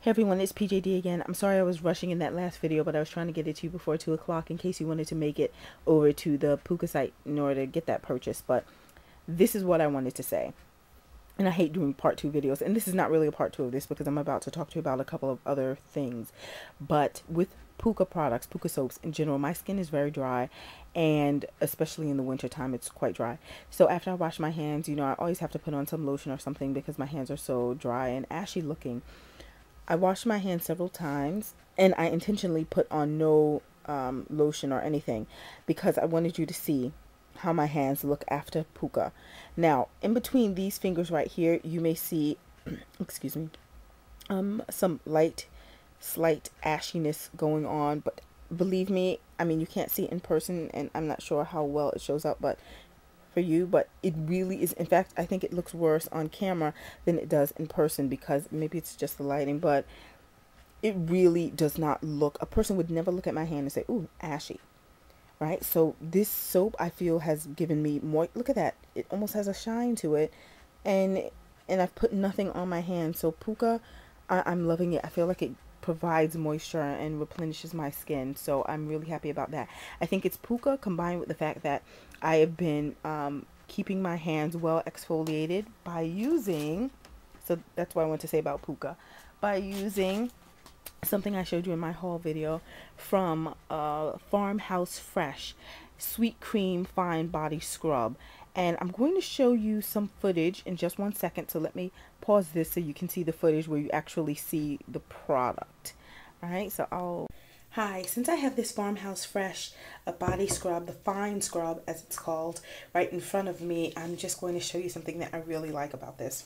Hey everyone, it's PJD again. I'm sorry I was rushing in that last video, but I was trying to get it to you before 2 o'clock in case you wanted to make it over to the Puka site in order to get that purchase. But this is what I wanted to say. And I hate doing part 2 videos. And this is not really a part 2 of this because I'm about to talk to you about a couple of other things. But with Puka products, Puka soaps in general, my skin is very dry. And especially in the winter time, it's quite dry. So after I wash my hands, I always have to put on some lotion or something because my hands are so dry and ashy looking. I washed my hands several times and I intentionally put on no lotion or anything because I wanted you to see how my hands look after Puka. Now, in between these fingers right here, you may see, excuse me, some slight ashiness going on, but believe me, I mean, you can't see it in person and I'm not sure how well it shows up, but for you, but it really is. In fact, I think it looks worse on camera than it does in person because maybe it's just the lighting, but it really does not look, a person would never look at my hand and say, ooh, ashy, right? So this soap I feel has given me more, look at that, it almost has a shine to it, and I've put nothing on my hand. So Puka, I'm loving it. I feel like it provides moisture and replenishes my skin, so I'm really happy about that. I think it's Puka combined with the fact that I have been keeping my hands well exfoliated by using, so that's what I want to say about Puka, by using something I showed you in my haul video from Farmhouse Fresh Sweet Cream Fine Body Scrub. And I'm going to show you some footage in just 1 second, so let me pause this so you can see the footage where you actually see the product. Alright, so Hi, since I have this Farmhouse Fresh body scrub, the fine scrub as it's called, right in front of me, I'm just going to show you something that I really like about this.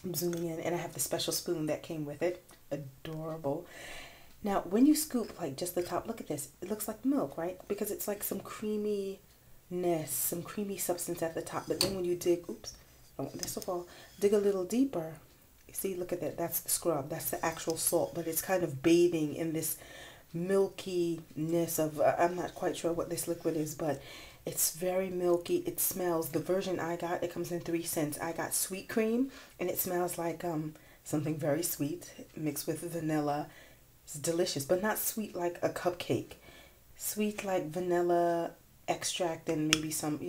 I'm zooming in and I have the special spoon that came with it. Adorable. Now, when you scoop like just the top, look at this. It looks like milk, right? Because it's like some creaminess, some creamy substance at the top. But then when you dig, oops, I want this to fall, dig a little deeper. See, look at that. That's the scrub. That's the actual salt. But it's kind of bathing in this milkiness of, I'm not quite sure what this liquid is, but it's very milky. It smells, the version I got, it comes in 3 scents. I got sweet cream, and it smells like something very sweet mixed with vanilla. It's delicious, but not sweet like a cupcake. Sweet like vanilla extract and maybe some,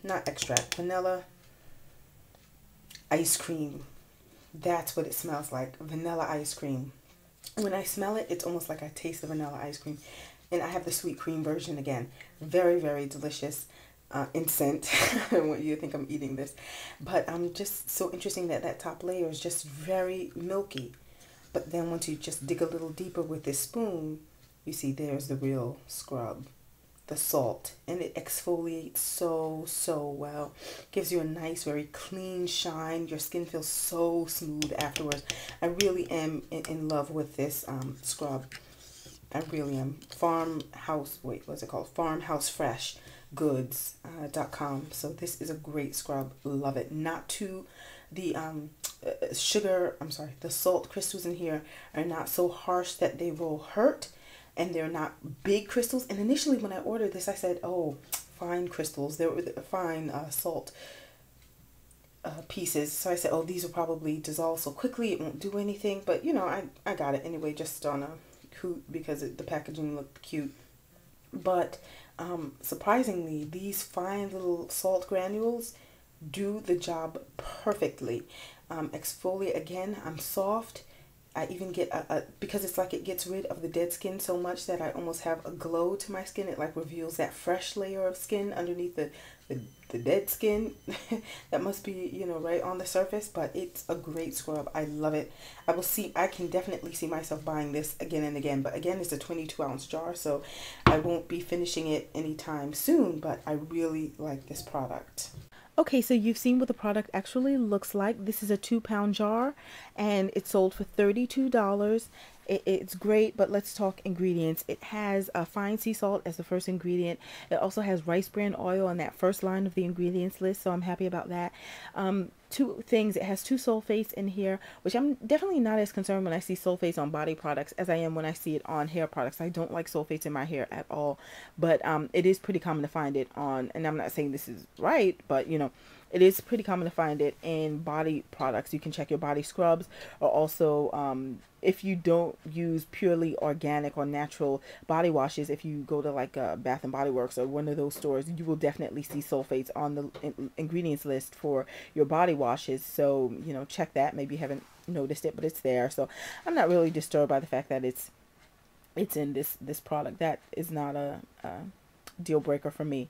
not extract, vanilla ice cream. That's what it smells like, vanilla ice cream. When I smell it, it's almost like I taste the vanilla ice cream. And I have the sweet cream version again. Very, very delicious in scent. I don't want you to think I'm eating this. But just so interesting that that top layer is just very milky. But then once you just dig a little deeper with this spoon, you see there's the real scrub, the salt. And it exfoliates so well. Gives you a nice, very clean shine. Your skin feels so smooth afterwards. I really am in love with this scrub. I really am. Farmhouse Fresh Goods.com. So this is a great scrub. Love it. Not too, the the salt crystals in here are not so harsh that they will hurt, and they're not big crystals. And initially when I ordered this, I said, oh, fine crystals. They were fine salt pieces. So I said, oh, these will probably dissolve so quickly it won't do anything. But I got it anyway, just on a because the packaging looked cute. But surprisingly, these fine little salt granules do the job perfectly. Exfoliate again. I'm soft. I even get because it's like it gets rid of the dead skin so much that I almost have a glow to my skin. It like reveals that fresh layer of skin underneath the dead skin that must be, right on the surface. But it's a great scrub. I love it. I can definitely see myself buying this again and again. But again, it's a 22-ounce jar, so I won't be finishing it anytime soon. But I really like this product. Okay, so you've seen what the product actually looks like. This is a 2-pound jar and it's sold for $32. It's great, but let's talk ingredients. It has fine sea salt as the first ingredient. It also has rice bran oil on that first line of the ingredients list, so I'm happy about that. 2 things, it has 2 sulfates in here, which I'm definitely not as concerned when I see sulfates on body products as I am when I see it on hair products. I don't like sulfates in my hair at all, but it is pretty common to find it on, and I'm not saying this is right, but it is pretty common to find it in body products. You can check your body scrubs, or also if you don't use purely organic or natural body washes, if you go to like Bath and Body Works or one of those stores, you will definitely see sulfates on the ingredients list for your body washes. So, you know, check that. Maybe you haven't noticed it, but it's there. So I'm not really disturbed by the fact that it's in this product. That is not a deal breaker for me.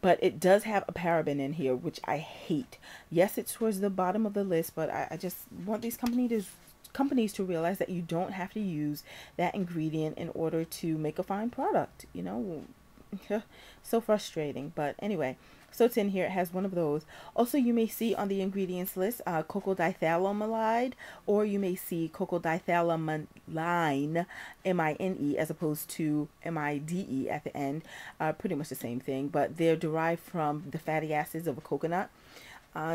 But it does have a paraben in here, which I hate. Yes, it's towards the bottom of the list, but I just want these companies to realize that you don't have to use that ingredient in order to make a fine product. You know, so frustrating. But anyway, so it's in here. It has one of those. Also, you may see on the ingredients list cocoa dithylamide, or you may see cocoa dithylamine, M-I-N-E, as opposed to M-I-D-E at the end. Pretty much the same thing, but they're derived from the fatty acids of a coconut.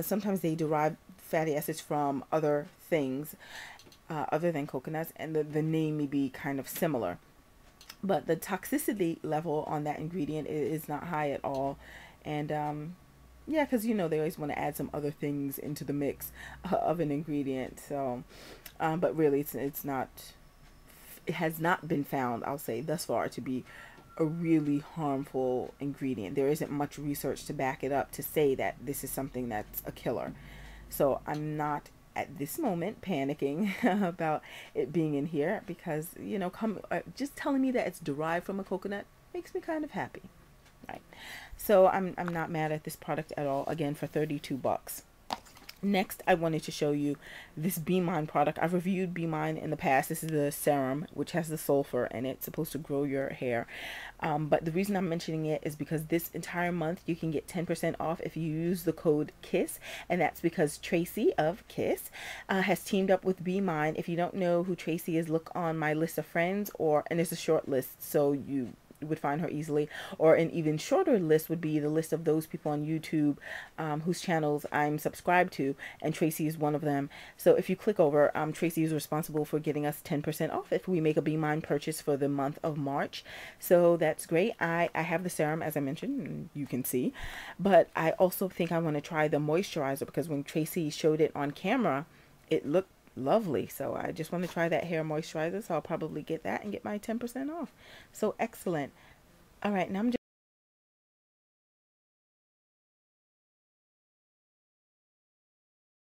Sometimes they derive fatty acids from other things other than coconuts, and the name may be kind of similar. But the toxicity level on that ingredient is not high at all. And yeah, because you know they always want to add some other things into the mix of an ingredient. So but really it's not, it has not been found, I'll say thus far, to be a really harmful ingredient. There isn't much research to back it up to say that this is something that's a killer. So I'm not at this moment panicking about it being in here, because you know, just telling me that it's derived from a coconut makes me kind of happy. Right. So I'm not mad at this product at all. Again, for 32 bucks. Next, I wanted to show you this Be Mine product. I've reviewed Be Mine in the past. This is the serum, which has the sulfur in it. It's supposed to grow your hair. But the reason I'm mentioning it is because this entire month you can get 10% off if you use the code KISS. And that's because Tracy of KISS has teamed up with Be Mine. If you don't know who Tracy is, look on my list of friends, and it's a short list, so you would find her easily. Or an even shorter list would be the list of those people on YouTube whose channels I'm subscribed to, and Tracy is one of them. So if you click over, Tracy is responsible for getting us 10% off if we make a Be Mine purchase for the month of March. So that's great. I have the serum, as I mentioned, you can see, but I also think I want to try the moisturizer, because when Tracy showed it on camera, it looked lovely. So I just want to try that hair moisturizer, so I'll probably get that and get my 10% off. So excellent. All right, now I'm just